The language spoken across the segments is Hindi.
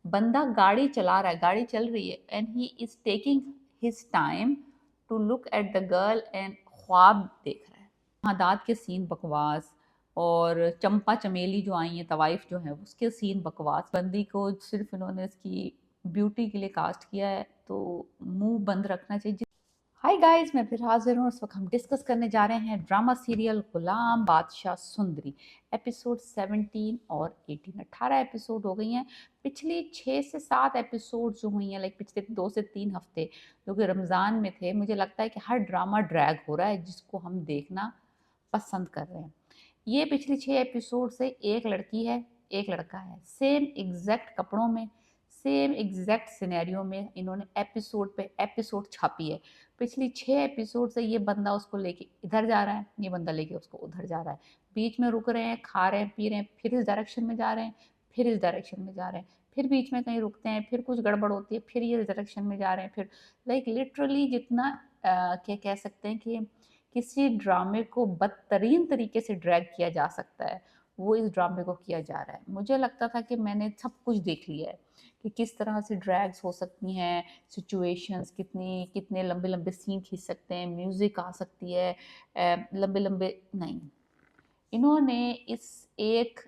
बंदा गाड़ी चला रहा है, गाड़ी चल रही है and he is taking his time to look at the girl and ख्वाब देख रहा है। महादात के सीन बकवास और चंपा चमेली जो आई है तवाइफ जो है उसके सीन बकवास। बंदी को सिर्फ इन्होंने इसकी ब्यूटी के लिए कास्ट किया है तो मुंह बंद रखना चाहिए। हाय गाइस, मैं फिर हाजिर हूँ। इस वक्त हम डिस्कस करने जा रहे हैं ड्रामा सीरियल गुलाम बादशाह सुंदरी एपिसोड 17 और 18। 18 एपिसोड हो गई हैं। पिछली 6 से 7 एपिसोड जो हुई हैं, लाइक पिछले 2 से 3 हफ्ते जो कि रमज़ान में थे, मुझे लगता है कि हर ड्रामा ड्रैग हो रहा है जिसको हम देखना पसंद कर रहे हैं। ये पिछली 6 एपिसोड से एक लड़की है एक लड़का है, सेम एग्जैक्ट कपड़ों में, सेम एग्जैक्ट सिनेरियो में इन्होंने एपिसोड पे एपिसोड छापी है। पिछली 6 एपिसोड से ये बंदा उसको लेके इधर जा रहा है, ये बंदा लेके उसको उधर जा रहा है, बीच में रुक रहे हैं, खा रहे हैं, पी रहे हैं, फिर इस डायरेक्शन में जा रहे हैं, फिर इस डायरेक्शन में जा रहे हैं, फिर बीच में कहीं रुकते हैं, फिर कुछ गड़बड़ होती है, फिर ये इस डायरेक्शन में जा रहे हैं, फिर लाइक लिटरली जितना क्या कह सकते हैं कि किसी ड्रामे को बदतरीन तरीके से ड्रैग किया जा सकता है वो इस ड्रामे को किया जा रहा है। मुझे लगता था कि मैंने सब कुछ देख लिया है कि किस तरह से ड्रैग्स हो सकती हैं, सिचुएशंस कितने लंबे लंबे सीन खींच सकते हैं, म्यूजिक आ सकती है लंबे लंबे। नहीं, इन्होंने इस एक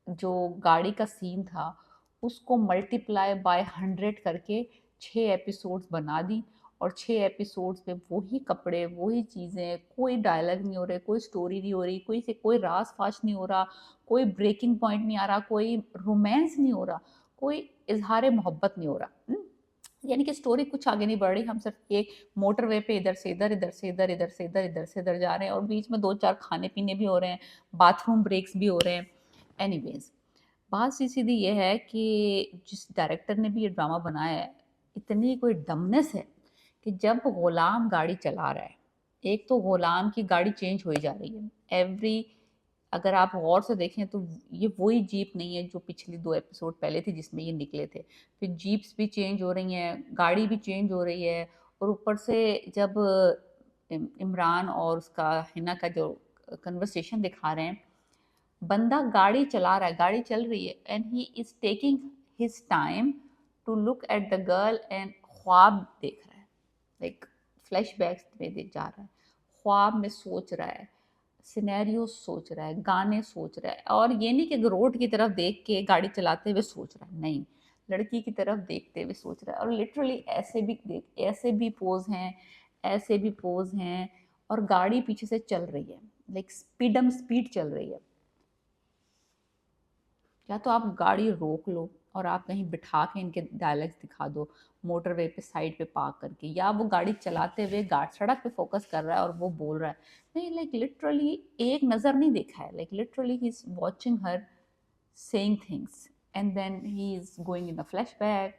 जो गाड़ी का सीन था उसको मल्टीप्लाई बाय 100 करके 6 एपिसोड्स बना दी। और 6 एपिसोड्स में वही कपड़े, वही चीज़ें, कोई डायलॉग नहीं हो रहे, कोई स्टोरी नहीं हो रही, कोई रास फाश नहीं हो रहा, कोई ब्रेकिंग पॉइंट नहीं आ रहा, कोई रोमांस नहीं हो रहा, कोई इजहार मोहब्बत नहीं हो रहा। यानी कि स्टोरी कुछ आगे नहीं बढ़ रही, हम सिर्फ एक मोटरवे पे इधर से इधर, इधर से इधर, इधर से इधर, इधर से इधर जा रहे हैं और बीच में 2-4 खाने पीने भी हो रहे हैं, बाथरूम ब्रेक्स भी हो रहे हैं। एनीवेज, बात सीधी ये है कि जिस डायरेक्टर ने भी ये ड्रामा बनाया है, इतनी कोई डमनेस है कि जब गुलाम गाड़ी चला रहा है, एक तो गुलाम की गाड़ी चेंज हो ही जा रही है एवरी, अगर आप गौर से देखें तो ये वही जीप नहीं है जो पिछली 2 एपिसोड पहले थी जिसमें ये निकले थे। फिर जीप्स भी चेंज हो रही हैं, गाड़ी भी चेंज हो रही है और ऊपर से जब इमरान और उसका हिना का जो कन्वर्सेशन दिखा रहे हैं, बंदा गाड़ी चला रहा है, गाड़ी चल रही है and he is taking his time to look at the girl and ख्वाब देख रहा है, लाइक फ्लैशबैक्स में देख जा रहा है, ख्वाब में सोच रहा है, सिनेरियो सोच रहा है, गाने सोच रहा है। और ये नहीं कि रोड की तरफ देख के गाड़ी चलाते हुए सोच रहा है, नहीं, लड़की की तरफ देखते हुए सोच रहा है। और लिटरली ऐसे भी पोज हैं, ऐसे भी पोज हैं और गाड़ी पीछे से चल रही है, लाइक स्पीड चल रही है। या तो आप गाड़ी रोक लो और आप कहीं बिठा के इनके डायलॉग्स दिखा दो, मोटरवे पे साइड पे पार्क करके, या वो गाड़ी चलाते हुए सड़क पे फोकस कर रहा है और वो बोल रहा है। नहीं, लाइक लिटरली एक नज़र नहीं देखा है, like literally he is watching her saying things and then he is going in a flashback,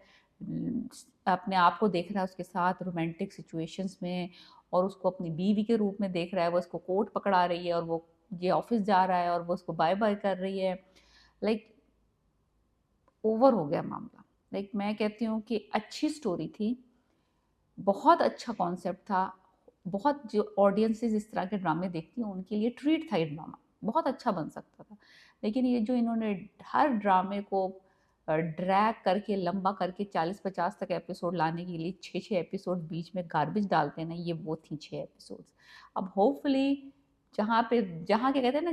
अपने आप को देख रहा है उसके साथ रोमांटिक सिचुएशंस में और उसको अपनी बीवी के रूप में देख रहा है। वो उसको कोट पकड़ा रही है और वो ये ऑफिस जा रहा है और वो उसको बाय बाय कर रही है। लाइक ओवर हो गया मामला। लाइक मैं कहती हूँ कि अच्छी स्टोरी थी, बहुत अच्छा कॉन्सेप्ट था, बहुत जो ऑडियंसेस इस तरह के ड्रामे देखती हैं उनके लिए ट्रीट था ये ड्रामा, बहुत अच्छा बन सकता था। लेकिन ये जो इन्होंने हर ड्रामे को ड्रैग करके लंबा करके 40-50 तक एपिसोड लाने के लिए 6-6 एपिसोड बीच में गार्बेज डालते हैं ना, ये वो थी 6 एपिसोड्स। अब होपफुली जहाँ के कहते हैं ना,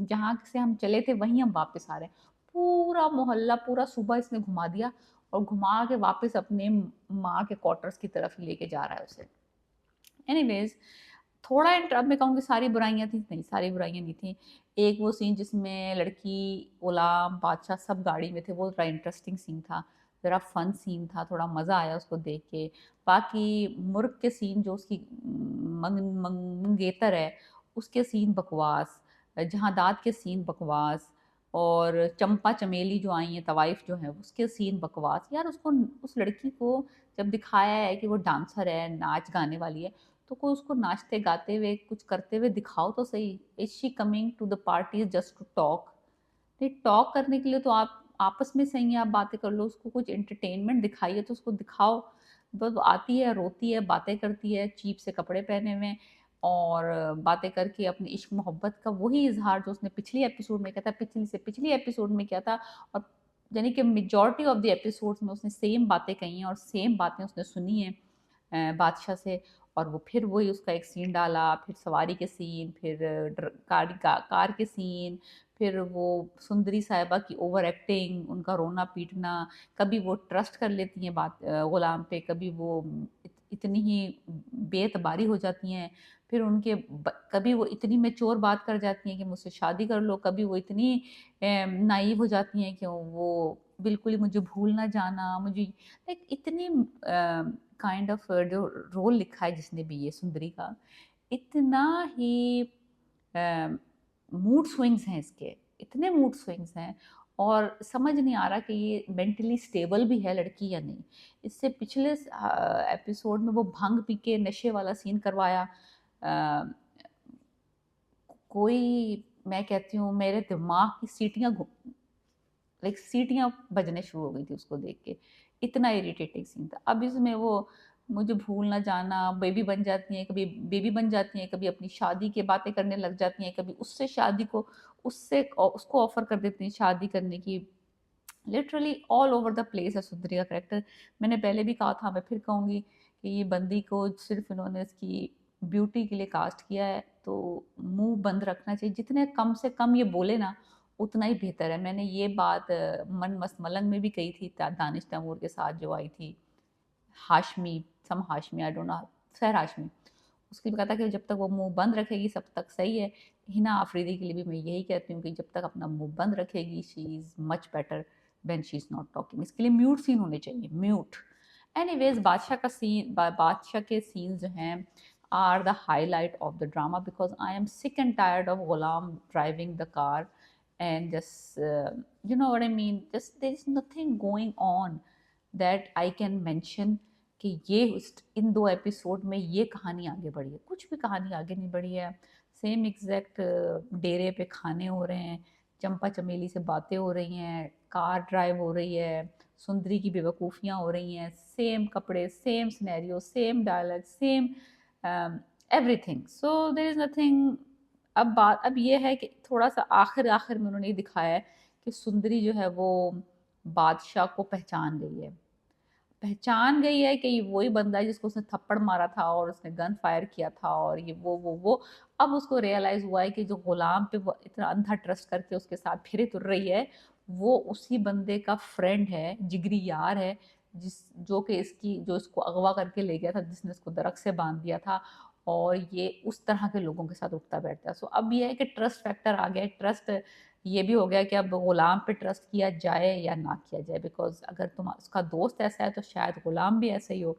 जहाँ से हम चले थे वहीं हम वापस आ रहे हैं। पूरा मोहल्ला पूरा सुबह इसने घुमा दिया और घुमा के वापस अपने माँ के क्वार्टर्स की तरफ ही लेके जा रहा है उसे। एनीवेज, थोड़ा अब मैं कहूँगी सारी बुराइयाँ थी, नहीं सारी बुराइयाँ नहीं थी। एक वो सीन जिसमें लड़की, गुलाम, बादशाह सब गाड़ी में थे, वो थोड़ा इंटरेस्टिंग सीन था, ज़रा फन सीन था, थोड़ा मज़ा आया उसको देख के। बाकी मुर्ग के सीन जो उसकी मंगेतर है उसके सीन बकवास, जहादात के सीन बकवास और चंपा चमेली जो आई हैं तवाइफ जो है उसके सीन बकवास। यार उसको, उस लड़की को जब दिखाया है कि वो डांसर है, नाच गाने वाली है, तो कोई उसको नाचते गाते हुए कुछ करते हुए दिखाओ तो सही। Is she coming to the party just to talk? नहीं, टॉक करने के लिए तो आप आपस में सही है, आप बातें कर लो, उसको कुछ एंटरटेनमेंट दिखाइए तो उसको दिखाओ। बस आती है, रोती है, बातें करती है, चीप से कपड़े पहने हुए और बातें करके अपनी इश्क मोहब्बत का वही इजहार जो उसने पिछली एपिसोड में किया था, पिछली एपिसोड में किया था। और यानी कि मेजॉरिटी ऑफ द एपिसोड्स में उसने सेम बातें कही हैं और सेम बातें उसने सुनी हैं बादशाह से। और वो फिर वही उसका एक सीन डाला, फिर सवारी के सीन, फिर कार के सीन, फिर वो सुंदरी साहिबा की ओवर एक्टिंग, उनका रोना पीटना, कभी वो ट्रस्ट कर लेती हैं बात गुलाम पे, कभी वो इतनी ही बेएतबारी हो जाती हैं, फिर कभी वो इतनी मैच्योर बात कर जाती हैं कि मुझसे शादी कर लो, कभी वो इतनी नाइव हो जाती हैं कि वो बिल्कुल ही मुझे भूल ना जाना, मुझे लाइक इतनी काइंड ऑफ जो रोल लिखा है जिसने भी ये सुंदरी का, इतना ही मूड स्विंग्स हैं इसके, इतने मूड स्विंग्स हैं, और समझ नहीं आ रहा कि ये मेंटली स्टेबल भी है लड़की या नहीं। इससे पिछले एपिसोड में वो भांग पी के नशे वाला सीन करवाया, अ, कोई, मैं कहती हूँ मेरे दिमाग की सीटियाँ लाइक सीटियाँ बजने शुरू हो गई थी उसको देख के, इतना इरिटेटिंग सीन था। अब इसमें वो मुझे भूल ना जाना, बेबी बन जाती हैं, कभी बेबी बन जाती हैं, कभी अपनी शादी की बातें करने लग जाती हैं, कभी उससे शादी को उसको ऑफर कर देती हैं शादी करने की। Literally all over the place है सुंदरी का करेक्टर। मैंने पहले भी कहा था, मैं फिर कहूँगी कि ये बंदी को सिर्फ इन्होंने इसकी ब्यूटी के लिए कास्ट किया है, तो मुंह बंद रखना चाहिए, जितने कम से कम ये बोले ना उतना ही बेहतर है। मैंने ये बात मन मस्त मलंग में भी कही थी, दानिश तैमूर के साथ जो आई थी, हाशमी, सम हाशमी, आई डोंट नो, सैर हाशमी, उसकी भी कहा था कि जब तक वो मुंह बंद रखेगी सब तक सही है। हिना आफरीदी के लिए भी मैं यही कहती हूँ कि जब तक अपना मुंह बंद रखेगी she is much better when she is not talking. इसके लिए म्यूट सीन होने चाहिए, म्यूट। एनीवेज, बादशाह के सीन जो हैं are the highlight of the drama, because I am sick and tired of Ghulam driving the car and just you know what I mean, just there is nothing going on that I can mention कि ये इन 2 एपिसोड में ये कहानी आगे बढ़ी है। कुछ भी कहानी आगे नहीं बढ़ी है। सेम एग्जैक्ट डेरे पे खाने हो रहे हैं, चंपा चमेली से बातें हो रही हैं, कार ड्राइव हो रही है, सुंदरी की बेवकूफ़ियाँ हो रही हैं, सेम कपड़े, same scenario, same dialogue, same everything, so there is nothing. अब ये है कि थोड़ा सा आखिर आखिर में उन्होंने ये दिखाया है कि सुंदरी जो है वो बादशाह को पहचान गई है कि ये वही बंदा है जिसको उसने थप्पड़ मारा था और उसने गन फायर किया था, और ये वो अब उसको रियलाइज हुआ है कि जो गुलाम पे वो इतना अंधा ट्रस्ट करके उसके साथ फिरे तुर रही है, वो उसी बंदे का फ्रेंड है, जिगरी यार है, जो इसको अगवा करके ले गया था, जिसने इसको दरख्त से बांध दिया था, और ये उस तरह के लोगों के साथ उठता बैठता है। सो अब ये है कि ट्रस्ट फैक्टर आ गया है, ट्रस्ट ये भी हो गया कि अब गुलाम पे ट्रस्ट किया जाए या ना किया जाए, बिकॉज अगर तुम उसका दोस्त ऐसा है तो शायद गुलाम भी ऐसा ही हो।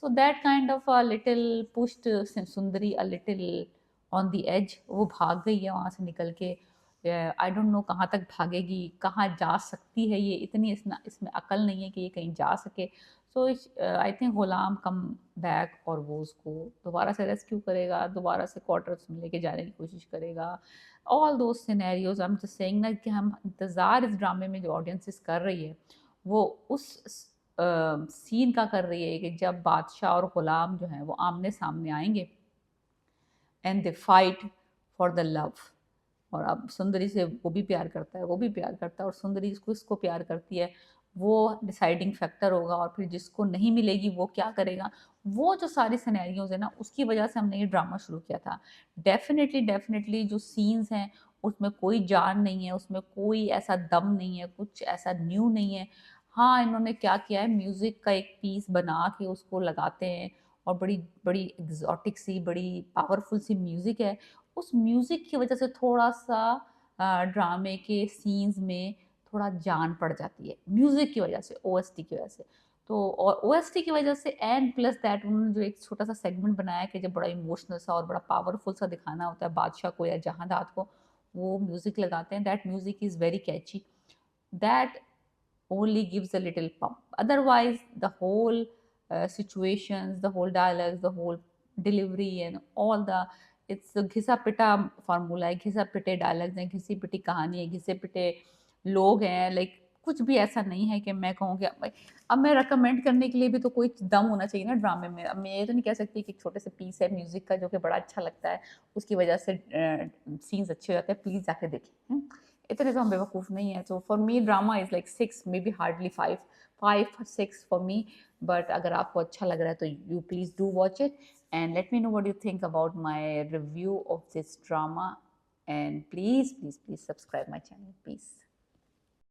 So that kind of a little pushed सुंदरी a little on the edge. वो भाग गई है वहाँ से निकल के, आई डोंट नो कहाँ तक भागेगी, कहाँ जा सकती है, ये इतनी इसमें अकल नहीं है कि ये कहीं जा सके। सो I think Ghulam come back, और वो उसको दोबारा से रेस्क्यू करेगा, दोबारा से क्वार्टर्स में लेके जाने की कोशिश करेगा। ऑल दो scenarios, I am just saying ना कि हम इंतज़ार इस ड्रामे में जो ऑडियंसेस कर रही है वो उस सीन का कर रही है कि जब बादशाह और गुलाम जो हैं वो आमने सामने आएंगे and they fight for the love. और अब सुंदरी से वो भी प्यार करता है, वो भी प्यार करता है, और सुंदरी इसको प्यार करती है, वो डिसाइडिंग फैक्टर होगा। और फिर जिसको नहीं मिलेगी वो क्या करेगा, वो जो सारी सिनेरियोज है ना, उसकी वजह से हमने ये ड्रामा शुरू किया था। डेफिनेटली जो सीन्स हैं उसमें कोई जान नहीं है, उसमें कोई ऐसा दम नहीं है, कुछ ऐसा न्यू नहीं है। हाँ, इन्होंने क्या किया है, म्यूजिक का एक पीस बना के उसको लगाते हैं, और बड़ी बड़ी एग्जॉटिक सी, बड़ी पावरफुल सी म्यूजिक है। उस म्यूजिक की वजह से थोड़ा सा ड्रामे के सीन्स में थोड़ा जान पड़ जाती है, म्यूजिक की वजह से, ओएसटी की वजह से। तो और ओएसटी की वजह से एंड प्लस दैट उन्होंने जो एक छोटा सा सेगमेंट बनाया कि जब बड़ा इमोशनल सा और बड़ा पावरफुल सा दिखाना होता है बादशाह को या जहांदाद को, वो म्यूजिक लगाते हैं। That music is very catchy, that only gives a little pump. Otherwise, the whole situations, the whole dialogues, the whole delivery, and all the it's a घिसा पिटा फार्मूला है, घिसा पिटे डायलॉग्स हैं, घिसी पिटी कहानी है, घिसे पिटे लोग हैं, लाइक कुछ भी ऐसा नहीं है कि मैं कहूँ कि अब मैं रिकमेंड करने के लिए भी तो कोई दम होना चाहिए ना ड्रामे में। अब मैं ये तो नहीं कह सकती कि एक छोटे से पीस है म्यूजिक का जो कि बड़ा अच्छा लगता है, उसकी वजह से सीन्स अच्छे हो जाते हैं, प्लीज़ जाके देखें। इतने तो हम बेवकूफ़ नहीं है। तो for me drama is like 6, may be hardly 5, 5 6 for me. But अगर आपको अच्छा लग रहा है तो you please do watch it and let me know what you think about my review of this drama, and please subscribe my channel. Peace.